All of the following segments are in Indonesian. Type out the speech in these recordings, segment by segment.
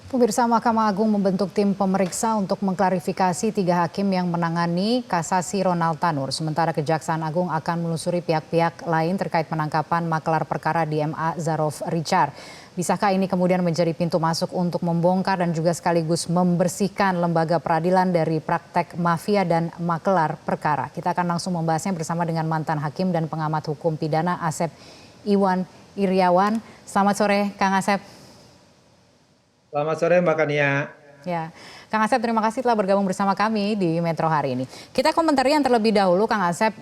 Pemirsa, Mahkamah Agung membentuk tim pemeriksa untuk mengklarifikasi 3 hakim yang menangani kasasi Ronald Tanur. Sementara Kejaksaan Agung akan menelusuri pihak-pihak lain terkait penangkapan makelar perkara di MA Zarof Richard. Bisakah ini kemudian menjadi pintu masuk untuk membongkar dan juga sekaligus membersihkan lembaga peradilan dari praktek mafia dan makelar perkara? Kita akan langsung membahasnya bersama dengan mantan hakim dan pengamat hukum pidana Asep Iwan Iryawan. Selamat sore, Kang Asep. Selamat sore Mbak Kania. Ya, Kang Asep, terima kasih telah bergabung bersama kami di Metro hari ini. Kita komentari yang terlebih dahulu, Kang Asep.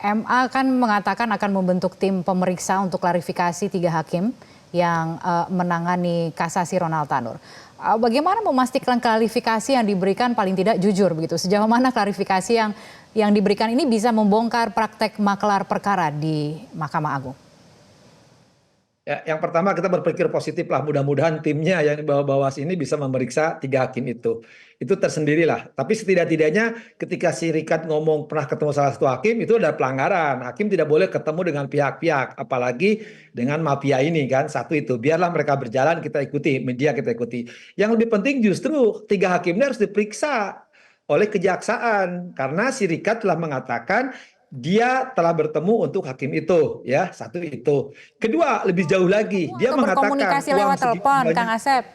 MA kan mengatakan akan membentuk tim pemeriksa untuk klarifikasi 3 hakim yang menangani kasasi Ronald Tanur. Bagaimana memastikan klarifikasi yang diberikan paling tidak jujur begitu? Sejauh mana klarifikasi yang diberikan ini bisa membongkar praktek makelar perkara di Mahkamah Agung? Ya, yang pertama kita berpikir positif lah, mudah-mudahan timnya yang di bawah sini bisa memeriksa 3 hakim itu. Itu tersendirilah. Tapi setidak-tidaknya ketika si Rikat ngomong pernah ketemu salah satu hakim, itu ada pelanggaran. Hakim tidak boleh ketemu dengan pihak-pihak, apalagi dengan mafia ini kan. Satu itu, biarlah mereka berjalan, kita ikuti, media kita ikuti. Yang lebih penting justru 3 hakim ini harus diperiksa oleh kejaksaan. Karena si Rikat telah mengatakan dia telah bertemu untuk hakim itu, ya, satu itu. Kedua, lebih jauh lagi, dia mengatakan berkomunikasi lewat telepon, Kang Asep.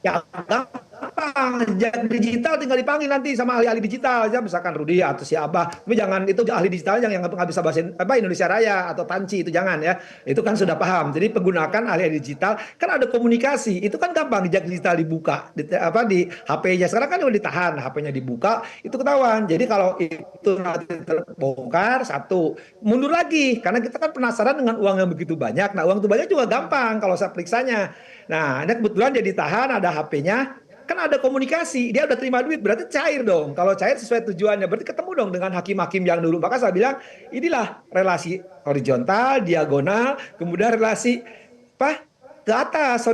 Ya, gampang. Jejak digital tinggal dipanggil nanti sama ahli-ahli digital aja, misalkan Rudi atau si Abah. Tapi jangan itu ahli digital yang nggak bisa bahasa Indonesia Raya atau Tanci, itu jangan ya. Itu kan sudah paham. Jadi penggunakan ahli digital kan ada komunikasi. Itu kan gampang, jejak digital dibuka di HP-nya. Sekarang kan udah ditahan, HP-nya dibuka, itu ketahuan. Jadi kalau itu nanti terbongkar, satu, mundur lagi karena kita kan penasaran dengan uang yang begitu banyak. Nah, uang itu banyak juga gampang kalau saya periksanya. Nah, ini kebetulan dia ditahan, ada HP-nya, kan ada komunikasi, dia udah terima duit, berarti cair dong. Kalau cair sesuai tujuannya, berarti ketemu dong dengan hakim-hakim yang dulu. Maka saya bilang, inilah relasi horizontal, diagonal, kemudian relasi ke atas,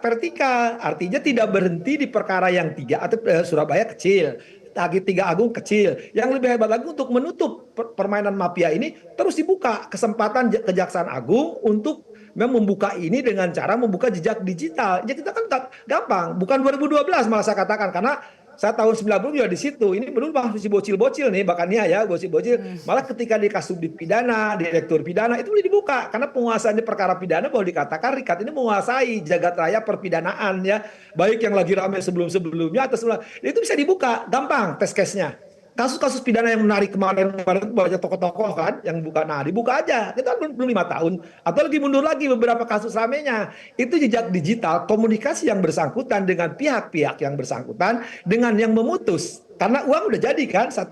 vertikal. Artinya tidak berhenti di perkara yang 3, atau Surabaya kecil, 3 Agung kecil. Yang lebih hebat lagi untuk menutup permainan mafia ini, terus dibuka kesempatan Kejaksaan Agung untuk membuka ini dengan cara membuka jejak digital. Ya kita kan gampang, bukan 2012 malah saya katakan, karena saya tahun 90 juga di situ. Ini belum masih bocil-bocil nih, bahkan ya bocil-bocil. Malah ketika di Kasubdit Pidana, Direktur Pidana itu boleh dibuka karena penguasaannya perkara pidana boleh dikatakan Rikat ini menguasai jagat raya perpidanaan ya, baik yang lagi ramai sebelum-sebelumnya atau sebelum itu bisa dibuka, gampang tes case-nya. Kasus-kasus pidana yang menarik kemarin banyak tokoh-tokoh kan yang buka, nah dibuka aja, kita belum 5 tahun atau lebih mundur lagi beberapa kasus ramenya. Itu jejak digital, komunikasi yang bersangkutan dengan pihak-pihak yang bersangkutan dengan yang memutus, karena uang udah jadi kan 1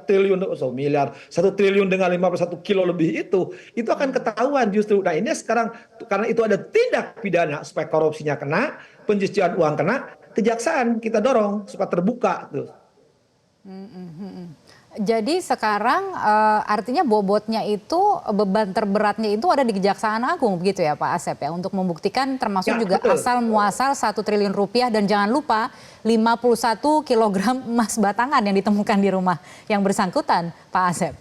triliun dengan 51 kilo lebih itu akan ketahuan justru. Nah ini sekarang karena itu ada tindak pidana supaya korupsinya kena, pencucian uang kena, kejaksaan kita dorong supaya terbuka tuh. Jadi sekarang artinya bobotnya itu, beban terberatnya itu ada di Kejaksaan Agung begitu ya Pak Asep ya, untuk membuktikan termasuk juga betul, asal muasal 1 triliun rupiah dan jangan lupa 51 kilogram emas batangan yang ditemukan di rumah yang bersangkutan Pak Asep.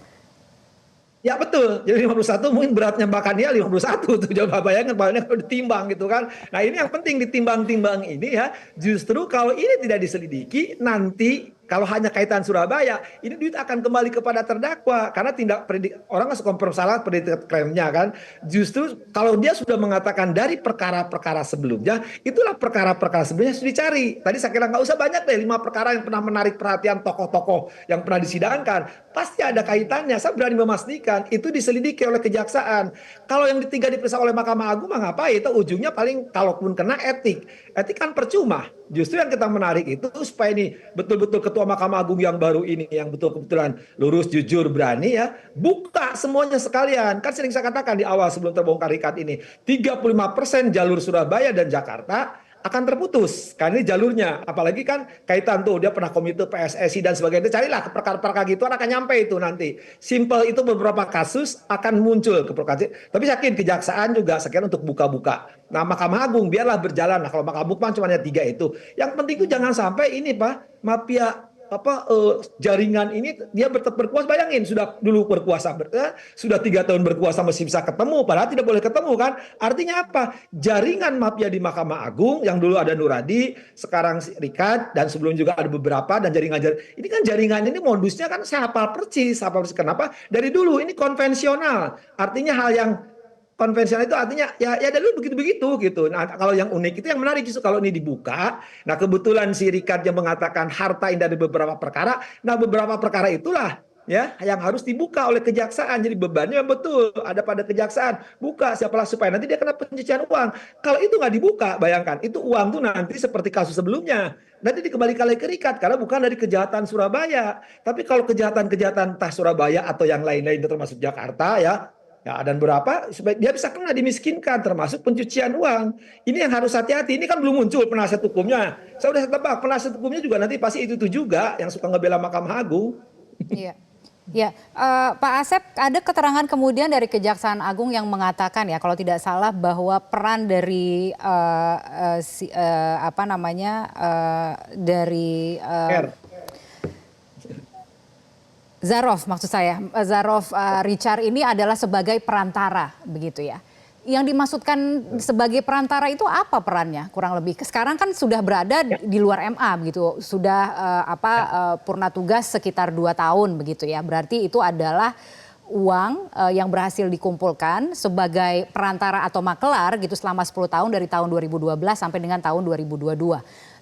Ya betul, jadi 51 mungkin beratnya Mbak Kania 51 tuh, coba bayangkan kalau ditimbang gitu kan. Nah ini yang penting ditimbang-timbang ini ya, justru kalau ini tidak diselidiki nanti kalau hanya kaitan Surabaya, ini duit akan kembali kepada terdakwa karena orang nggak suka bersalah predikat klaimnya kan. Justru kalau dia sudah mengatakan dari perkara-perkara sebelumnya, itulah perkara-perkara sebelumnya sudah dicari. Tadi saya kira nggak usah banyak deh 5 perkara yang pernah menarik perhatian tokoh-tokoh yang pernah disidangkan. Pasti ada kaitannya. Saya berani memastikan itu diselidiki oleh kejaksaan. Kalau yang ketiga diperiksa oleh Mahkamah Agung, ngapain? Itu ujungnya paling kalaupun kena etik. Etik kan percuma. Justru yang kita menarik itu supaya ini betul-betul Ketua Mahkamah Agung yang baru ini, yang betul-betulan lurus, jujur, berani ya, buka semuanya sekalian. Kan sering saya katakan di awal sebelum terbongkar Rikat ini, 35% jalur Surabaya dan Jakarta akan terputus. Karena ini jalurnya, apalagi kan kaitan tuh, dia pernah komite PSSI dan sebagainya. Carilah perkara-perkara gitu akan nyampe itu nanti. Simple itu beberapa kasus akan muncul ke perkara. Tapi yakin kejaksaan juga sekian untuk buka-buka. Nah Mahkamah Agung biarlah berjalan. Nah kalau Mahkamah Agung cuma hanya 3 itu. Yang penting itu jangan sampai ini Pak, mafia jaringan ini dia berkuasa. Bayangin sudah dulu berkuasa, sudah 3 tahun berkuasa masih bisa ketemu, padahal tidak boleh ketemu kan? Artinya apa? Jaringan mafia di Mahkamah Agung yang dulu ada Nuradi, sekarang Rikat, dan sebelum juga ada beberapa, dan ini kan jaringan ini modusnya kan saya hafal persis. Kenapa? Dari dulu ini konvensional. Artinya hal yang konvensional itu artinya ya dulu begitu-begitu gitu. Nah, kalau yang unik itu yang menarik justru kalau ini dibuka. Nah, kebetulan si Rikard yang mengatakan harta ini dari beberapa perkara. Nah, beberapa perkara itulah ya yang harus dibuka oleh kejaksaan. Jadi bebannya betul ada pada kejaksaan. Buka siapalah supaya nanti dia kena pencucian uang. Kalau itu nggak dibuka, bayangkan itu uang tuh nanti seperti kasus sebelumnya. Nanti dikembalikan lagi ke Rikard karena bukan dari kejahatan Surabaya. Tapi kalau kejahatan-kejahatan entah Surabaya atau yang lain-lain termasuk Jakarta ya, dan berapa dia bisa kena dimiskinkan termasuk pencucian uang. Ini yang harus hati-hati. Ini kan belum muncul penasihat hukumnya. Saya udah tebak penasihat hukumnya juga nanti pasti itu juga yang suka ngebela Mahkamah Agung. Iya. Ya, Pak Asep, ada keterangan kemudian dari Kejaksaan Agung yang mengatakan ya kalau tidak salah bahwa peran dari Zarof, maksud saya, Zarof Richard ini adalah sebagai perantara, begitu ya. Yang dimaksudkan sebagai perantara itu apa perannya kurang lebih? Sekarang kan sudah berada di luar MA begitu, sudah purna tugas sekitar 2 tahun begitu ya. Berarti itu adalah uang yang berhasil dikumpulkan sebagai perantara atau makelar gitu selama 10 tahun dari tahun 2012 sampai dengan tahun 2022.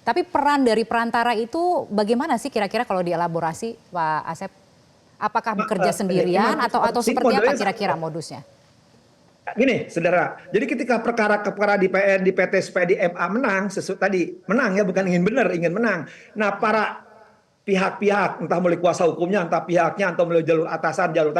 Tapi peran dari perantara itu bagaimana sih kira-kira kalau dielaborasi Pak Asep? Apakah bekerja sendirian atau seperti apa kira-kira modusnya? Gini, saudara. Jadi ketika perkara di PN, di PT supaya di MA menang, tadi menang ya, bukan ingin benar, ingin menang. Nah, para pihak-pihak, entah melalui kuasa hukumnya, entah pihaknya, atau melalui jalur atasan, jalur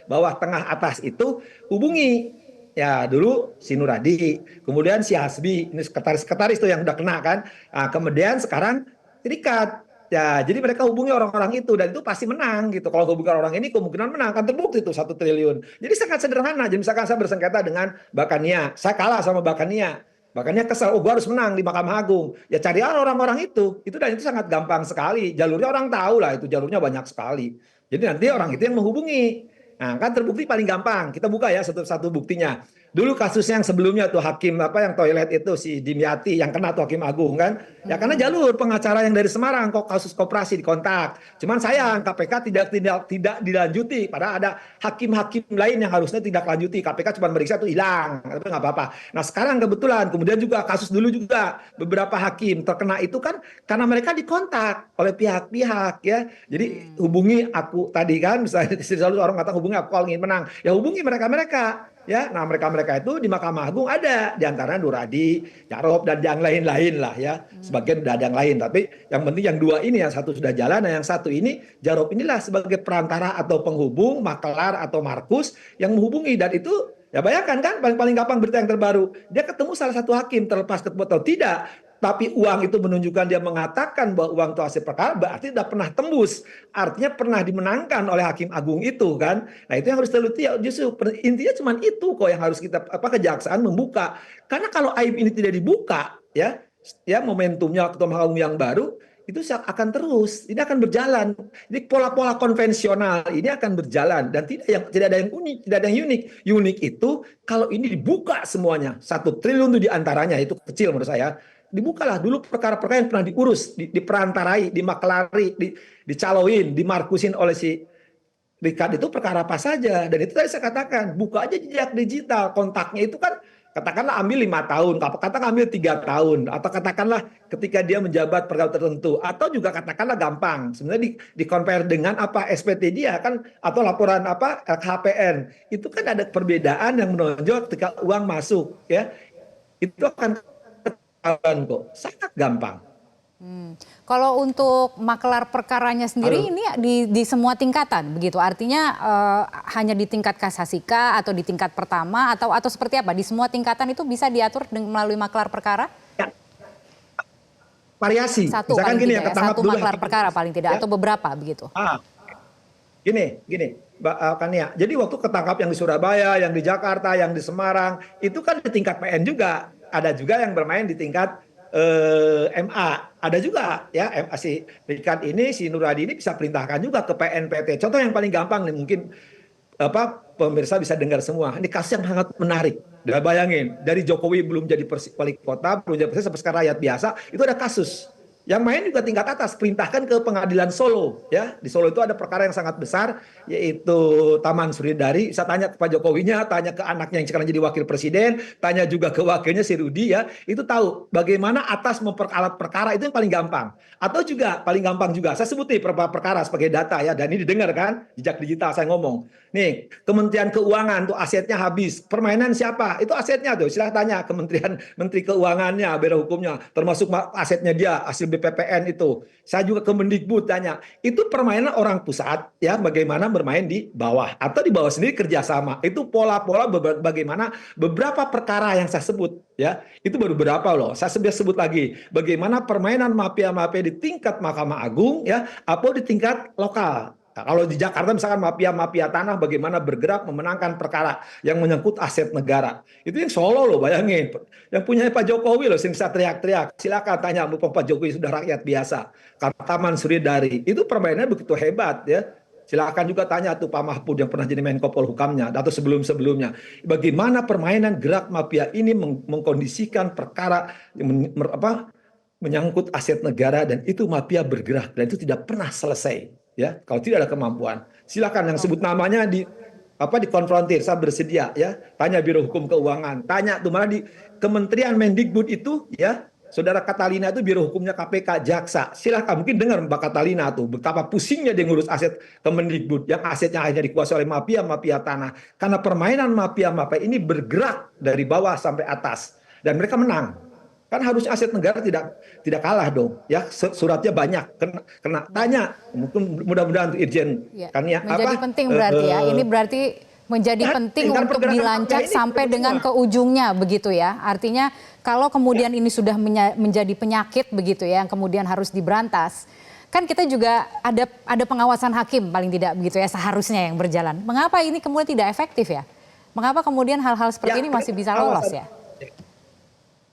bawah, tengah, atas itu hubungi. Ya dulu si Nuradi, kemudian si Hasbi, ini sekretaris itu yang udah kena kan. Nah, kemudian sekarang terikat. Ya, jadi mereka hubungi orang-orang itu dan itu pasti menang gitu. Kalau hubungi orang ini kemungkinan menang kan terbukti itu 1 triliun. Jadi sangat sederhana. Jadi misalkan saya bersengketa dengan Bakania, saya kalah sama Bakania. Bakania kesal, gue harus menang di Mahkamah Agung. Ya cari orang-orang itu dan itu sangat gampang sekali. Jalurnya orang tahu lah itu jalurnya banyak sekali. Jadi nanti orang itu yang menghubungi. Nah, kan terbukti paling gampang. Kita buka ya satu-satu buktinya. Dulu kasusnya yang sebelumnya tuh hakim yang toilet itu si Dimyati yang kena tuh Hakim Agung kan. Ya karena jalur pengacara yang dari Semarang kok kasus koperasi dikontak. Cuman sayang KPK tidak dilanjuti. Padahal ada hakim-hakim lain yang harusnya tidak lanjuti. KPK cuma meriksa tuh hilang. Tapi nggak apa-apa. Nah sekarang kebetulan kemudian juga kasus dulu juga beberapa hakim terkena itu kan karena mereka dikontak oleh pihak-pihak ya. Jadi hubungi aku tadi kan misalnya selalu orang kata hubungi aku kalau ingin menang. Ya hubungi mereka-mereka. Ya, nah mereka itu di Mahkamah Agung ada, di antaranya Nuradi, Jarop dan yang lain-lain lah ya. Sebagian udah ada yang lain, tapi yang penting yang 2 ini yang satu sudah jalan, nah yang satu ini Jarop inilah sebagai perantara atau penghubung, makelar atau markus yang menghubungi dan itu ya bayangkan kan paling gampang berita yang terbaru, dia ketemu salah satu hakim terlepas ketemu atau tidak. Tapi uang itu menunjukkan dia mengatakan bahwa uang itu hasil perkara, berarti sudah pernah tembus. Artinya pernah dimenangkan oleh Hakim Agung itu kan. Nah itu yang harus teliti. Justru intinya cuma itu kok yang harus kita kejaksaan membuka. Karena kalau aib ini tidak dibuka ya momentumnya Ketua Mahkamah Agung yang baru itu akan terus, ini akan berjalan. Jadi pola-pola konvensional ini akan berjalan dan tidak ada yang unik, tidak ada yang unik. Unik itu kalau ini dibuka semuanya, 1 triliun itu diantaranya itu kecil menurut saya. Dibukalah dulu perkara-perkara yang pernah diurus, diperantarai, dimaklari, dicaloin, dimarkusin oleh si Rikard itu perkara apa saja. Dan itu tadi saya katakan, buka aja jejak digital, kontaknya itu kan katakanlah ambil 5 tahun, katakanlah ambil 3 tahun, atau katakanlah ketika dia menjabat perkara tertentu, atau juga katakanlah gampang, sebenarnya di-compare dengan apa SPT dia kan, atau laporan apa LKHPN, itu kan ada perbedaan yang menonjol ketika uang masuk, ya itu akan kok sangat gampang. Kalau untuk makelar perkaranya sendiri ini di semua tingkatan begitu, artinya hanya di tingkat kasasi kah atau di tingkat pertama atau seperti apa? Di semua tingkatan itu bisa diatur melalui makelar perkara? Ya. Variasi. Satu misalkan paling gini tidak, satu makelar perkara paling tidak atau beberapa begitu? Gini, Mbak Kania. Jadi waktu ketangkap yang di Surabaya, yang di Jakarta, yang di Semarang, itu kan di tingkat PN juga. Ada juga yang bermain di tingkat MA. Ada juga ya MA si Richard ini, si Nur Hadi ini bisa perintahkan juga ke PNPT. Contoh yang paling gampang nih mungkin pemirsa bisa dengar semua. Ini kasus yang sangat menarik. Dan bayangin, dari Jokowi belum jadi wali kota, belum jadi presiden sampai sekarang rakyat biasa, itu ada kasus. Yang main juga tingkat atas, perintahkan ke pengadilan Solo. Ya, di Solo itu ada perkara yang sangat besar, yaitu Taman Suridari. Bisa tanya ke Pak Jokowinya, tanya ke anaknya yang sekarang jadi wakil presiden, tanya juga ke wakilnya si Rudi ya. Itu tahu bagaimana atas memperalat perkara itu yang paling gampang. Atau juga paling gampang juga, saya sebut nih perkara sebagai data ya, dan ini didengar kan, jejak digital saya ngomong. Nih, Kementerian Keuangan tuh asetnya habis. Permainan siapa? Itu asetnya tuh. Silahkan tanya Kementerian Menteri Keuangannya, Biro Hukumnya, termasuk asetnya dia, hasil BPPN itu. Saya juga ke Mendikbud tanya. Itu permainan orang pusat ya, bagaimana bermain di bawah atau di bawah sendiri kerjasama. Itu pola-pola bagaimana beberapa perkara yang saya sebut ya. Itu baru berapa loh. Saya sebut lagi. Bagaimana permainan mafia-mafia di tingkat Mahkamah Agung ya, atau di tingkat lokal. Nah, kalau di Jakarta misalkan mafia-mafia tanah bagaimana bergerak memenangkan perkara yang menyangkut aset negara. Itu yang Solo loh, bayangin. Yang punya Pak Jokowi loh, bisa teriak-teriak. Silakan tanya mumpung Pak Jokowi sudah rakyat biasa. Karena Taman Suridari. Itu permainannya begitu hebat ya. Silakan juga tanya tuh Pak Mahfud yang pernah jadi Menko Polhukamnya atau sebelum-sebelumnya. Bagaimana permainan gerak mafia ini mengkondisikan perkara yang menyangkut aset negara dan itu mafia bergerak dan itu tidak pernah selesai. Ya, kalau tidak ada kemampuan, silakan yang sebut namanya dikonfrontir. Saya bersedia ya. Tanya Biro Hukum Keuangan, tanya tuh malah di Kementerian Mendikbud itu ya. Saudara Katalina itu Biro Hukumnya KPK, Jaksa. Silakan mungkin dengar Mbak Katalina tuh betapa pusingnya dia ngurus aset Kemendikbud yang asetnya akhirnya dikuasai oleh mafia tanah. Karena permainan mafia ini bergerak dari bawah sampai atas dan mereka menang. Kan harusnya aset negara tidak kalah dong ya, suratnya banyak kena tanya mungkin mudah-mudahan untuk Irjen ya, kan ya menjadi penting berarti ya, ini berarti menjadi penting untuk dilacak sampai dengan ke ujungnya begitu ya. Artinya kalau kemudian ini sudah menjadi penyakit begitu ya yang kemudian harus diberantas, kan kita juga ada pengawasan hakim paling tidak begitu ya seharusnya yang berjalan. Mengapa ini kemudian tidak efektif ya? Mengapa kemudian hal-hal seperti ini masih bisa lolos ya?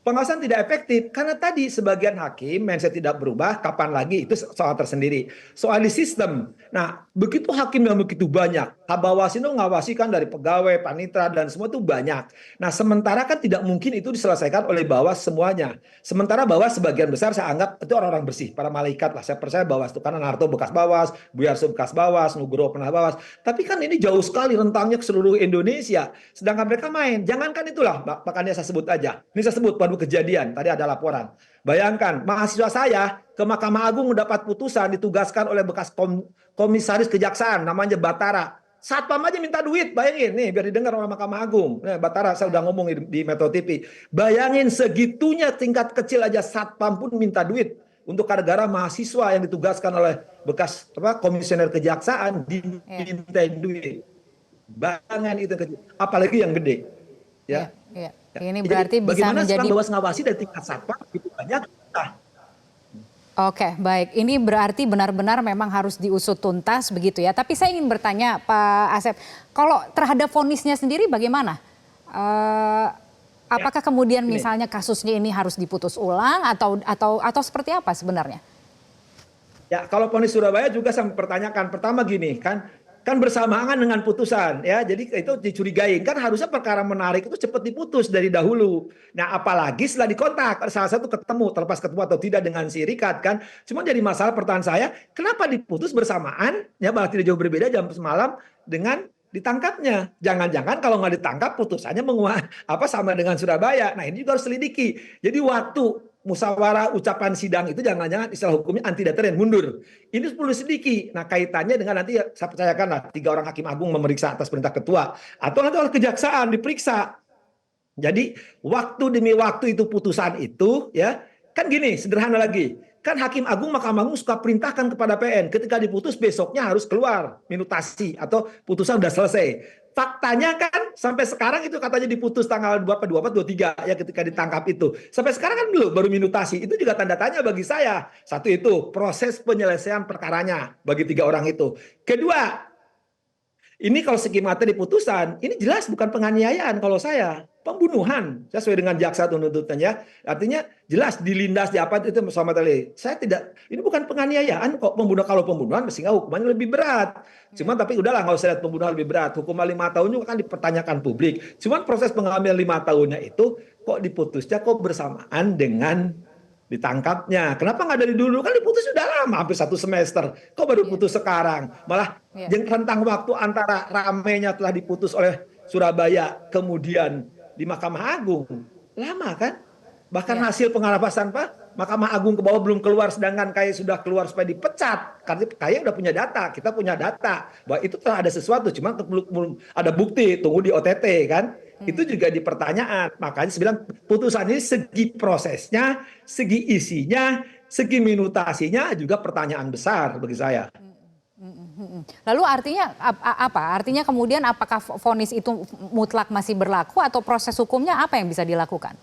Pengawasan tidak efektif karena tadi sebagian hakim mindset tidak berubah, kapan lagi itu soal tersendiri. Soal di sistem. Nah, begitu hakim yang begitu banyak, Bawaslu itu ngawasi kan dari pegawai, panitera dan semua itu banyak. Nah, sementara kan tidak mungkin itu diselesaikan oleh Bawas semuanya. Sementara Bawas sebagian besar saya anggap itu orang-orang bersih, para malaikat lah. Saya percaya Bawas itu karena Narto bekas Bawas, Buyarso bekas Bawas, Nugroho pernah Bawas. Tapi kan ini jauh sekali rentangnya ke seluruh Indonesia. Sedangkan mereka main. Jangankan itulah, makanya saya sebut aja. Ini saya sebut kejadian, tadi ada laporan. Bayangkan, mahasiswa saya ke Mahkamah Agung mendapat putusan ditugaskan oleh bekas komisaris kejaksaan, namanya Batara. Satpam aja minta duit, bayangin nih biar didengar oleh Mahkamah Agung. Nah, Batara saya udah ngomong di Metro TV. Bayangin segitunya tingkat kecil aja Satpam pun minta duit untuk gara-gara mahasiswa yang ditugaskan oleh bekas komisioner kejaksaan dimintain duit. Bayangin itu kecil, apalagi yang gede. Ya. Ya. Ini berarti jadi, bisa menjadi Bawas ngawasi dari tingkat satpam gitu banyak. Oke, baik. Ini berarti benar-benar memang harus diusut tuntas begitu ya. Tapi saya ingin bertanya Pak Asep, kalau terhadap vonisnya sendiri bagaimana? Apakah kemudian misalnya kasusnya ini harus diputus ulang atau seperti apa sebenarnya? Ya, kalau vonis Surabaya juga saya mempertanyakan. Pertama gini, kan bersamaan dengan putusan ya, jadi itu dicurigain kan harusnya perkara menarik itu cepat diputus dari dahulu. Nah apalagi setelah dikontak salah satu ketemu, terlepas ketemu atau tidak dengan si Rikat kan, cuma jadi masalah pertanyaan saya kenapa diputus bersamaan ya, bahkan tidak jauh berbeda jam semalam dengan ditangkapnya. Jangan-jangan kalau nggak ditangkap putusannya sama dengan Surabaya. Nah ini juga harus selidiki. Jadi waktu musyawarah ucapan sidang itu jangan-jangan istilah hukumnya antidataran mundur. Ini perlu sedikit. Nah kaitannya dengan nanti saya percayakanlah 3 orang hakim agung memeriksa atas perintah ketua atau nanti oleh kejaksaan diperiksa. Jadi waktu demi waktu itu putusan itu ya kan gini sederhana lagi. Kan hakim agung Mahkamah Agung suka perintahkan kepada PN ketika diputus besoknya harus keluar minutasi atau putusan sudah selesai. Faktanya kan sampai sekarang itu katanya diputus tanggal 24, 23 ya ketika ditangkap itu. Sampai sekarang kan belum, baru minutasi. Itu juga tanda tanya bagi saya. Satu itu proses penyelesaian perkaranya bagi 3 orang itu. Kedua, ini kalau segi materi putusan, ini jelas bukan penganiayaan kalau saya. pembunuhan sesuai dengan jaksa tuntutannya. Artinya jelas dilindas di apa itu sama tadi. Saya tidak, ini bukan penganiayaan kok. Kalau pembunuhan sehingga hukumannya lebih berat. Cuman tapi udahlah nggak usah lihat pembunuhan lebih berat. Hukuman 5 tahun juga kan dipertanyakan publik. Cuman proses pengambilan 5 tahunnya itu kok diputusnya kok bersamaan dengan ditangkapnya. Kenapa nggak dari dulu? Kan diputus sudah lama, hampir 1 semester. Kok baru putus sekarang? Malah rentang waktu antara ramenya telah diputus oleh Surabaya, kemudian di Mahkamah Agung. Lama kan? Bahkan hasil pengawasan Pak, Mahkamah Agung ke bawah belum keluar, sedangkan KAI sudah keluar supaya dipecat. Karena KAI udah punya data, kita punya data bahwa itu telah ada sesuatu, cuma belum ada bukti, tunggu di OTT kan. Itu juga dipertanyaan. Makanya saya bilang putusan ini segi prosesnya, segi isinya, segi minutasinya juga pertanyaan besar bagi saya. Lalu artinya apa? Artinya kemudian apakah vonis itu mutlak masih berlaku atau proses hukumnya apa yang bisa dilakukan?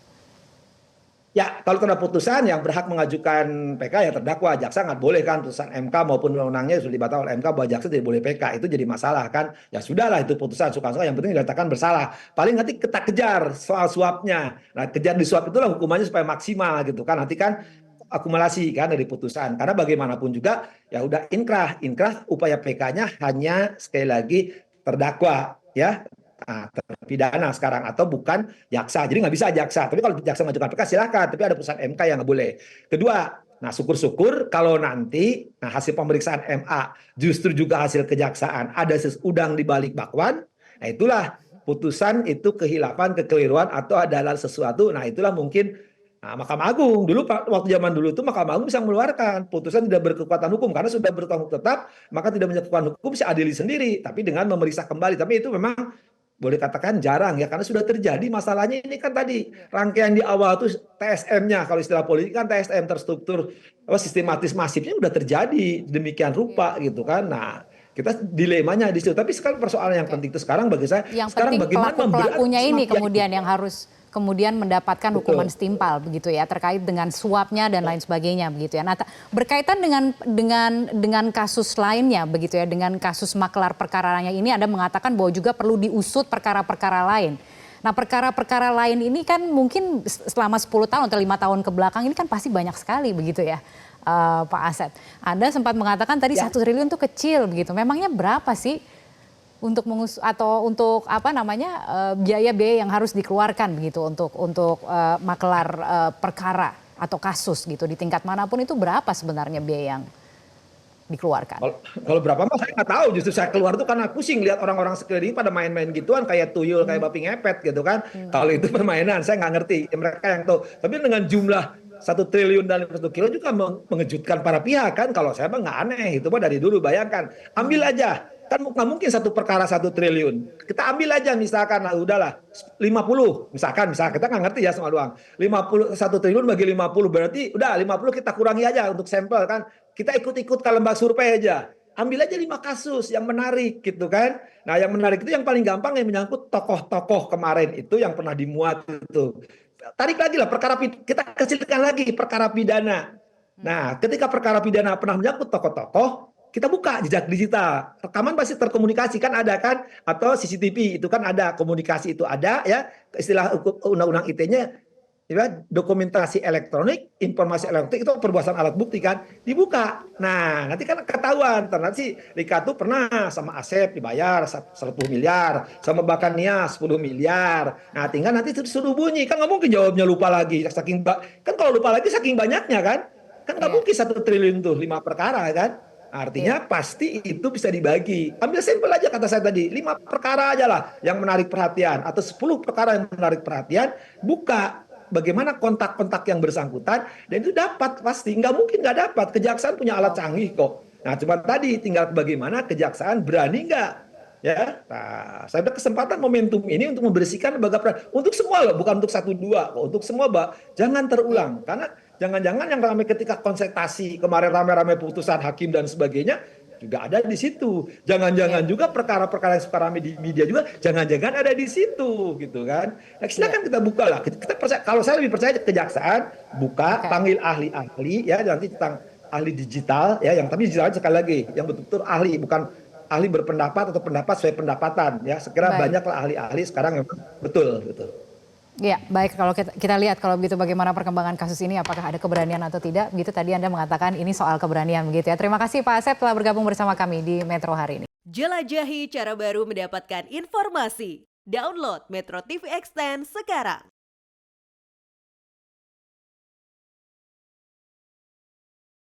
Ya, kalau kena putusan yang berhak mengajukan PK ya terdakwa, jaksa nggak boleh kan putusan MK maupun undang-undangnya sudah dibatalkan oleh MK bahwa jaksa tidak boleh PK, itu jadi masalah kan. Ya sudahlah itu putusan suka-suka, yang penting dikatakan bersalah. Paling nanti kita kejar soal suapnya. Nah, kejar di suap itulah hukumannya supaya maksimal gitu kan. Nanti kan akumulasi kan dari putusan. Karena bagaimanapun juga ya udah inkrah upaya PK-nya hanya sekali lagi terdakwa ya. Nah, terpidana sekarang atau bukan jaksa. Jadi nggak bisa jaksa. Tapi kalau jaksa mengajukan PK silahkan. Tapi ada putusan MK yang nggak boleh. Kedua, nah syukur-syukur kalau nanti hasil pemeriksaan MA justru juga hasil kejaksaan ada udang di balik bakwan. Nah itulah putusan itu kehilafan, kekeliruan atau adalah sesuatu. Nah itulah mungkin Mahkamah Agung dulu waktu zaman dulu itu Mahkamah Agung bisa mengeluarkan putusan tidak berkekuatan hukum karena sudah berkekuatan tetap maka tidak punya kekuatan hukum bisa adili sendiri tapi dengan memeriksa kembali. Tapi itu memang boleh katakan jarang ya karena sudah terjadi masalahnya ini kan tadi rangkaian di awal tuh TSM-nya kalau istilah politik kan TSM terstruktur sistematis masifnya udah terjadi demikian rupa gitu kan. Nah kita dilemanya di situ tapi sekarang persoalan yang penting itu sekarang bagi saya yang sekarang penting bagaimana pelakunya ini kemudian yang harus kemudian mendapatkan hukuman setimpal begitu ya terkait dengan suapnya dan lain sebagainya begitu ya. Nah, berkaitan dengan kasus lainnya begitu ya, dengan kasus maklar perkaranya ini Anda mengatakan bahwa juga perlu diusut perkara-perkara lain. Nah, perkara-perkara lain ini kan mungkin selama 10 tahun atau 5 tahun ke belakang ini kan pasti banyak sekali begitu ya. Pak Asep, Anda sempat mengatakan tadi 1 triliun itu kecil begitu. Memangnya berapa sih untuk untuk apa namanya biaya-biaya yang harus dikeluarkan begitu untuk maklar perkara atau kasus gitu di tingkat manapun itu berapa sebenarnya biaya yang dikeluarkan? Kalau berapa mah saya nggak tahu, justru saya keluar tuh karena pusing lihat orang-orang sekeliling pada main-main gituan kayak tuyul, kayak babi ngepet gitu kan. Kalau itu permainan saya nggak ngerti, mereka yang tahu. Tapi dengan jumlah 1 triliun dan 1 kilo juga mengejutkan para pihak kan. Kalau saya mah nggak aneh, itu mah dari dulu bayangkan. Ambil aja, kan nggak mungkin satu perkara 1 triliun. Kita ambil aja misalkan, nah udahlah 50, misalkan kita nggak ngerti ya soal uang. 1 triliun bagi 50 berarti udah 50 kita kurangi aja untuk sampel kan. Kita ikut-ikut ke lembaga survei aja. Ambil aja 5 kasus yang menarik gitu kan. Nah yang menarik itu yang paling gampang yang menyangkut tokoh-tokoh kemarin itu yang pernah dimuat itu. Tarik lagi lah perkara, kita kecilkan lagi perkara pidana. Nah ketika perkara pidana pernah menyangkut tokoh-tokoh, kita buka jejak digital. Rekaman pasti terkomunikasi kan ada kan. Atau CCTV itu kan ada, komunikasi itu ada ya. Istilah undang-undang ITE-nya ya, dokumentasi elektronik, informasi elektronik itu perbuatan alat bukti kan dibuka. Nah nanti kan ketahuan ternyata si Rika tuh pernah sama Asep dibayar 10 miliar, sama bahkan Nia 10 miliar. Nah tinggal nanti suruh bunyi kan nggak mungkin jawabnya lupa lagi saking kan kalau lupa lagi saking banyaknya kan nggak mungkin 1 triliun tuh 5 perkara kan. Artinya pasti itu bisa dibagi. Ambil sampel aja kata saya tadi, 5 perkara aja lah yang menarik perhatian atau 10 perkara yang menarik perhatian, buka bagaimana kontak-kontak yang bersangkutan dan itu dapat pasti. Nggak mungkin nggak dapat. Kejaksaan punya alat canggih kok. Nah cuma tadi tinggal bagaimana kejaksaan berani nggak ya. Nah, saya ada kesempatan momentum ini untuk membersihkan lembaga peradilan untuk semua loh, bukan untuk 1-2 kok, untuk semua, Mbak. Jangan terulang karena jangan-jangan yang ramai ketika konsultasi kemarin rame-rame putusan hakim dan sebagainya juga ada di situ. Jangan-jangan juga perkara-perkara yang suka rame di media juga jangan-jangan ada di situ gitu kan. Nah, silakan kita buka lah. Kita percaya, kalau saya lebih percaya kejaksaan buka, panggil ahli-ahli ya nanti tentang ahli digital ya yang tapi digital sekali lagi yang betul-betul ahli bukan ahli berpendapat atau pendapat sesuai pendapatan ya. Sekira banyaklah ahli-ahli sekarang memang betul. Ya, baik, kalau kita lihat kalau begitu bagaimana perkembangan kasus ini, apakah ada keberanian atau tidak, begitu tadi Anda mengatakan ini soal keberanian begitu ya. Terima kasih Pak Asep telah bergabung bersama kami di Metro hari ini. Jelajahi cara baru mendapatkan informasi. Download Metro TV Extend sekarang.